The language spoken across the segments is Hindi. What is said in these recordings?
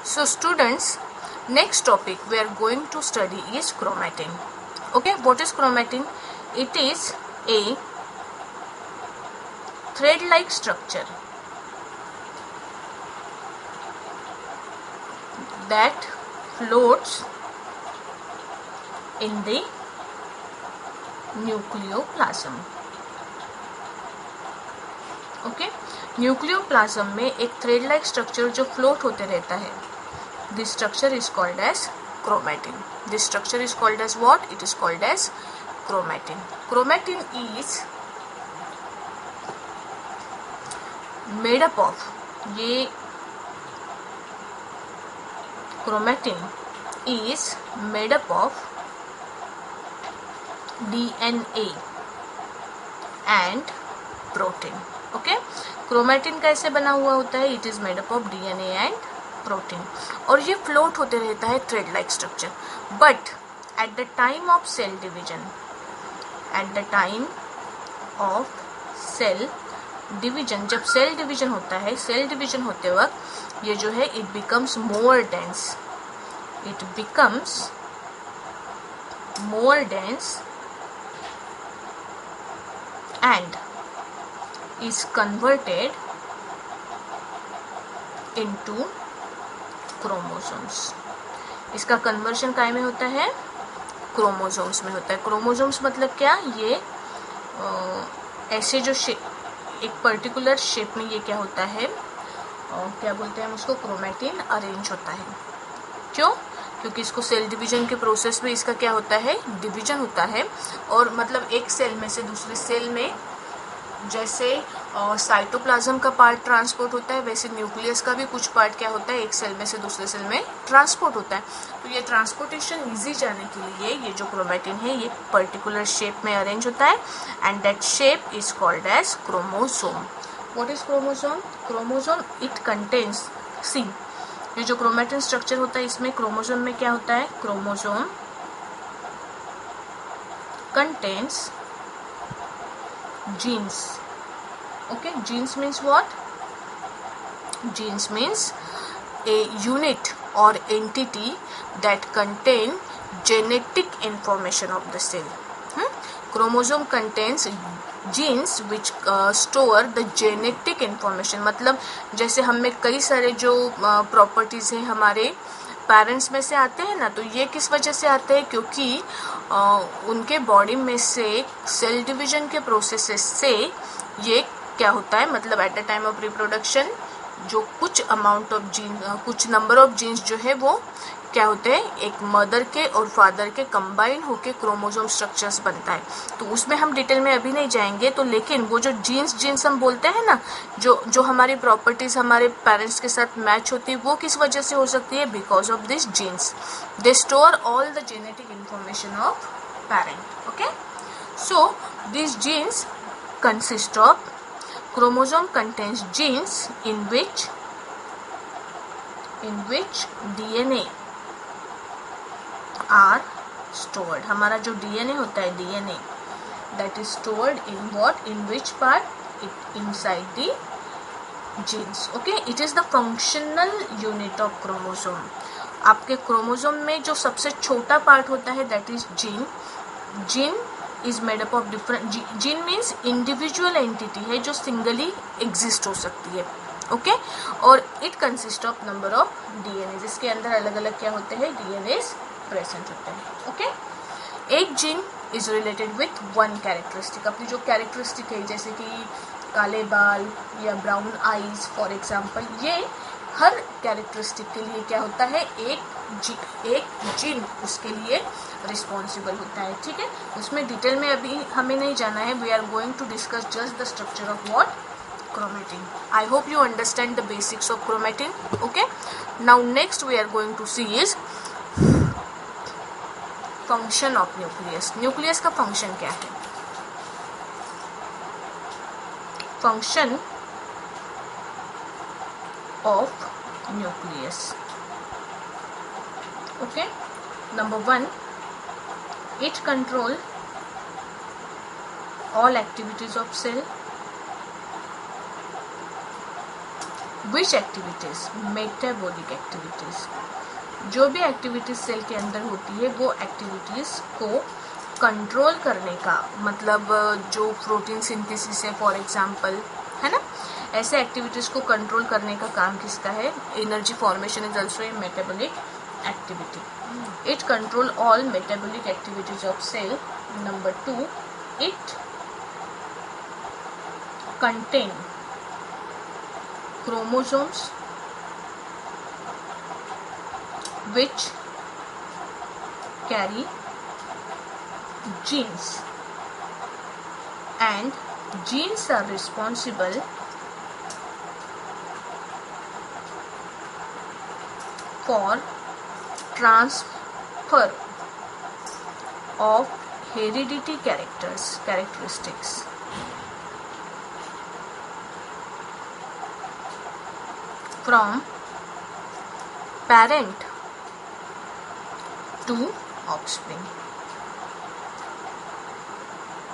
So students, next topic we are going to study is chromatin. Okay, what is chromatin? It is a thread-like structure that floats in the nucleoplasm. Okay, nucleoplasm में एक थ्रेड लाइक स्ट्रक्चर जो फ्लोट होते रहता है, this structure is called as chromatin. This structure is called as what? It is called as chromatin. Chromatin is made up of, ये chromatin is made up of DNA and protein. Okay, chromatin कैसे बना हुआ होता है? It is made up of DNA and protein, और ये फ्लोट होते रहता है thread like structure. But at the time of cell division, at the time of cell division, जब सेल डिवीजन होता है, सेल डिवीजन होते वक्त ये जो है it becomes more dense, it becomes more dense and is converted into chromosomes. इसका कन्वर्शन काय में होता है? क्रोमोसोम्स में होता है. क्रोमोसोम्स मतलब क्या? ये ऐसे जो एक पर्टिकुलर शेप में ये क्या होता है, क्या बोलते हैं हम उसको, क्रोमैटिन अरेंज होता है. क्यों? क्योंकि इसको सेल डिवीजन के प्रोसेस में इसका क्या होता है? डिवीजन होता है. और मतलब एक सेल में से दूसरे सेल में जैसे साइटोप्लाज्म का पार्ट ट्रांसपोर्ट होता है, वैसे न्यूक्लियस का भी कुछ पार्ट क्या होता है, एक सेल में से दूसरे सेल में ट्रांसपोर्ट होता है. तो ये ट्रांसपोर्टेशन इजी जाने के लिए ये जो क्रोमैटिन है ये पर्टिकुलर शेप में अरेंज होता है, and that shape is called as chromosome. What is chromosome? Chromosome it contains, see ये जो क्रोमैटिन स्ट्रक्चर होता है इसमें क्रोमोसोम में क्या होता है? Chromosome contains genes. Okay, genes means what? Genes means a unit or entity that contain genetic information of the cell. Chromosome contains genes which store the genetic information. मतलब जैसे हम में कई सारे जो प्रॉपर्टीज हैं हमारे पेरेंट्स में से आते हैं ना, तो ये किस वजह से आते हैं? क्योंकि उनके बॉडी में से सेल डिवीजन के प्रोसेसेस से ये क्या होता है, मतलब eight the time of reproduction जो कुछ अमाउंट ऑफ जीन, कुछ नंबर ऑफ जीन्स जो है वो क्या होते हैं, एक मदर के और फादर के कंबाइन होके क्रोमोसोम स्ट्रक्चर्स बनता है. तो उसमें हम डिटेल में अभी नहीं जाएंगे. तो लेकिन वो जो जीन्स हम बोलते हैं ना, जो हमारी प्रॉपर्टीज हमारे पेरेंट्स के साथ मैच होती है, वो किस वजह से हो सकती है? Because of this genes. They store all the genetic information of parent. Okay, so this genes consist of, chromosome contains genes in which DNA are stored. हमारा जो DNA होता है, DNA that is stored in what? In which part? It inside the genes. Okay, it is the functional unit of chromosome. आपके क्रोमोसोम में जो सबसे छोटा पार्ट होता है that is gene. Gene is made up of different, gene means individual entity है जो सिंगली एग्जिस्ट हो सकती है. ओके, और it consist of number of DNA, जिसके अंदर अलग अलग क्या होते हैं? DNA प्रेजेंट होते हैं. ओके, एक gene is related with one characteristic. अपनी जो कैरेक्टरिस्टिक है जैसे कि काले बाल या ब्राउन आईज फॉर एग्जाम्पल, ये हर कैरेक्टरिस्टिक के लिए क्या होता है? एक जीन उसके लिए रिस्पॉन्सिबल होता है. ठीक है, उसमें डिटेल में अभी हमें नहीं जाना है. We are going to discuss just the structure of what? chromatin. I hope you understand the basics of chromatin. Okay, now next we are going to see is function of nucleus. nucleus का function क्या है? function of nucleus. Okay, number 1, it control all activities of cell. Which activities, metabolic activities, जो भी एक्टिविटीज सेल के अंदर होती है वो एक्टिविटीज को कंट्रोल करने का, मतलब जो प्रोटीन सिंथेसिस है फॉर एग्जांपल, है ना, ऐसे एक्टिविटीज को कंट्रोल करने का काम किसका है? Energy formation is also a metabolic activity. It control all metabolic activities of cell. Number 2, it contain chromosomes which carry genes, and genes are responsible for transfer of heredity characteristics from parent to offspring.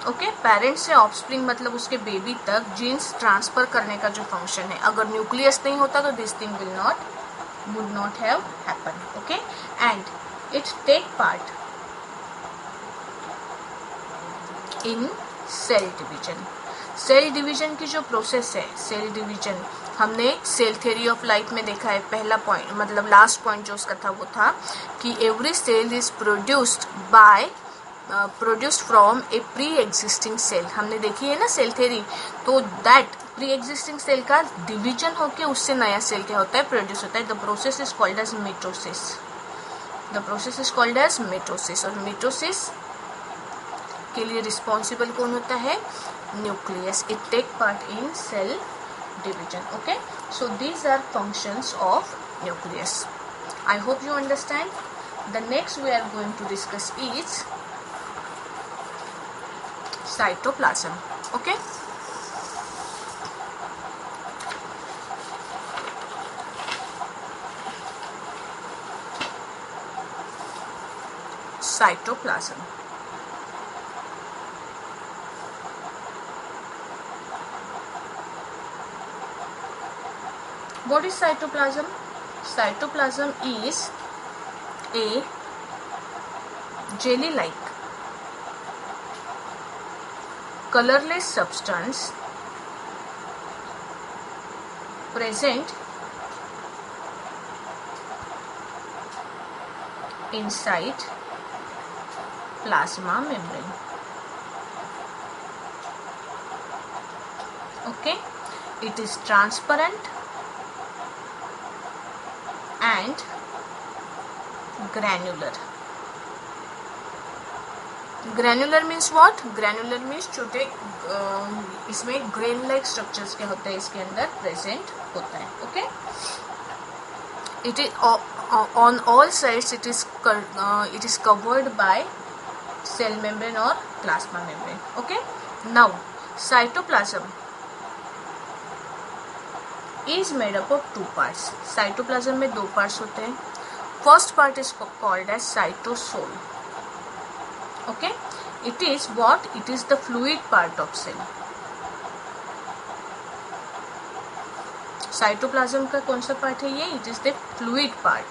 Okay, parent से ऑफस्प्रिंग मतलब उसके बेबी तक जीन्स ट्रांसफर करने का जो फंक्शन है. अगर न्यूक्लियस नहीं होता तो this thing would not have happened. Okay, and it take part in cell division. Cell division की जो प्रोसेस है, सेल डिवीजन हमने सेल थ्योरी ऑफ लाइफ में देखा है. पहला पॉइंट, मतलब लास्ट पॉइंट जो उसका था वो था कि every cell is produced from a pre existing cell. हमने देखी है ना सेल थ्योरी. तो दैट प्री एग्जिस्टिंग सेल का डिवीजन होके उससे नया सेल क्या होता है? प्रोड्यूस होता है. The process is called as mitosis. The process is called as mitosis. और मिटोसिस के लिए रिस्पॉन्सिबल कौन होता है? Nucleus. It take part in cell division. Okay, so these are functions of nucleus. I hope you understand. The next we are going to discuss is cytoplasm. Okay, cytoplasm. What is cytoplasm? Cytoplasm is a jelly-like colorless substance present inside plasma membrane. Okay, it is transparent and granular. Granular means what? Granular means छोटे इसमें ग्रेन लाइक स्ट्रक्चर्स क्या होते हैं इसके अंदर प्रेजेंट होता है. Okay, it is on all sides it is covered by cell membrane और plasma membrane. Okay, now cytoplasm is made up of 2 parts. Cytoplasm में 2 पार्ट्स होते हैं. First part is called as cytosol. Okay, it is what? It is the fluid part of cell. Cytoplasm का कौन सा पार्ट है ये? It is the fluid part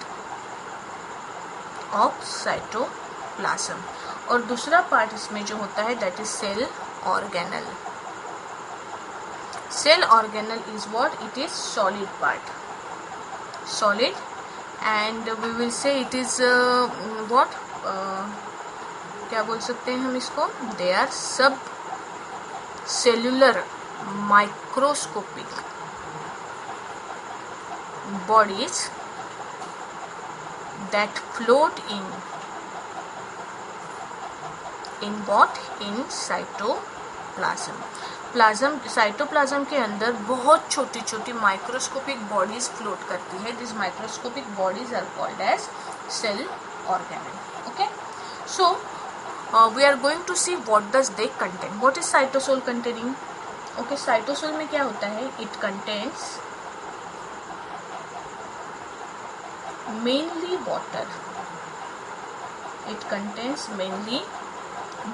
of cytoplasm. और दूसरा पार्ट इसमें जो होता है that is cell organelle. Cell organelle is what? It is solid part. Solid, and we will say it is what? क्या बोल सकते हैं हम इसको? They are subcellular microscopic bodies that float in what? In cytoplasm. Cytoplasm के अंदर बहुत छोटी छोटी माइक्रोस्कोपिक बॉडीज फ्लोट करती है. This microscopic bodies are called as cell organelle. Okay, so we are going to see what does they contain. What is cytosol containing? Okay, cytosol में क्या होता है? It contains mainly water. It contains mainly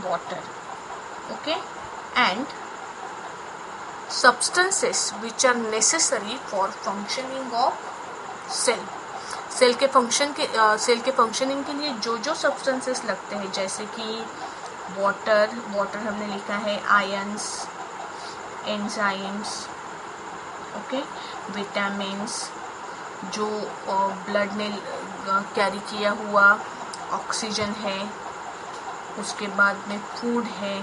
water. Okay, and substances which are necessary for functioning of cell. Cell के फंक्शनिंग के लिए जो जो सब्सटेंसेस लगते हैं, जैसे कि वाटर हमने लिखा है, आयंस, एंजाइम्स, ओके, विटामिन्स, जो ब्लड ने कैरी किया हुआ ऑक्सीजन है, उसके बाद में फूड है,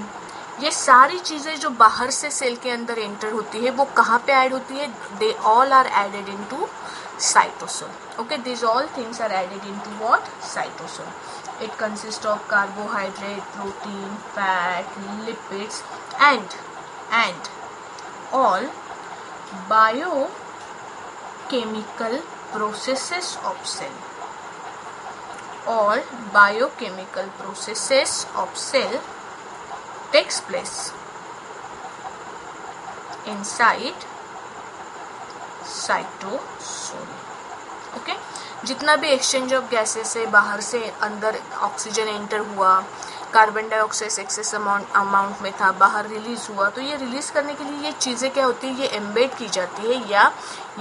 ये सारी चीज़ें जो बाहर से सेल के अंदर एंटर होती है वो कहाँ पे ऐड होती है? They all are added into cytosol. Okay, these all things are added into what? Cytosol. It consists of carbohydrate, protein, fat, lipids, and all biochemical processes of cell. All biochemical processes of cell takes place inside cytosol. Okay, जितना भी एक्सचेंज ऑफ गैसेस है, बाहर से अंदर ऑक्सीजन एंटर हुआ, कार्बन डाइऑक्साइड एक्सेस अमाउंट में था, बाहर रिलीज हुआ, तो ये रिलीज करने के लिए ये चीज़ें क्या होती है? ये एम्बेड की जाती है या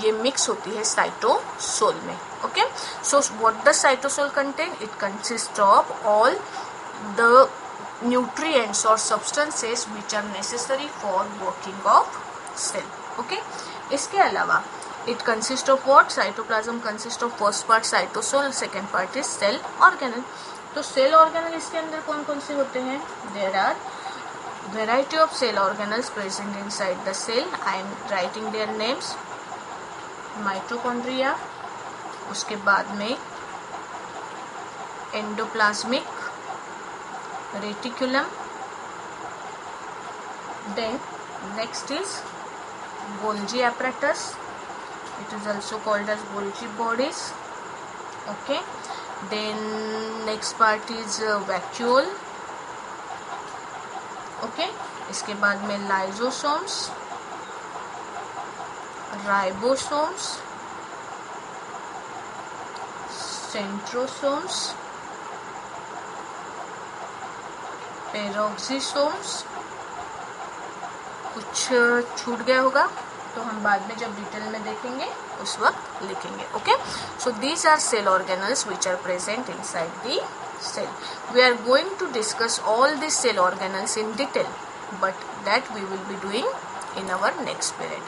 ये मिक्स होती है साइटोसोल में. Okay, so what does cytosol contain? It consist of all the nutrients और substances which are necessary for working of cell. Okay, इसके अलावा it consists of what? Cytoplasm consists of first part cytosol, second part is cell organelle. तो cell organelle इसके अंदर कौन कौन से होते हैं? There are variety of cell organelles present inside the cell. I am writing their names. Mitochondria, उसके बाद में endoplasmic reticulum, then next is Golgi apparatus. It is also called as Golgi bodies. Okay, then next part is vacuole. Okay, इसके बाद में lysosomes, ribosomes, centrosomes, peroxisomes. कुछ छूट गया होगा तो हम बाद में जब डिटेल में देखेंगे उस वक्त लिखेंगे. Okay, so these are cell organelles which are present inside the cell. We are going to discuss all this cell organelles in detail, but that we will be doing in our next period.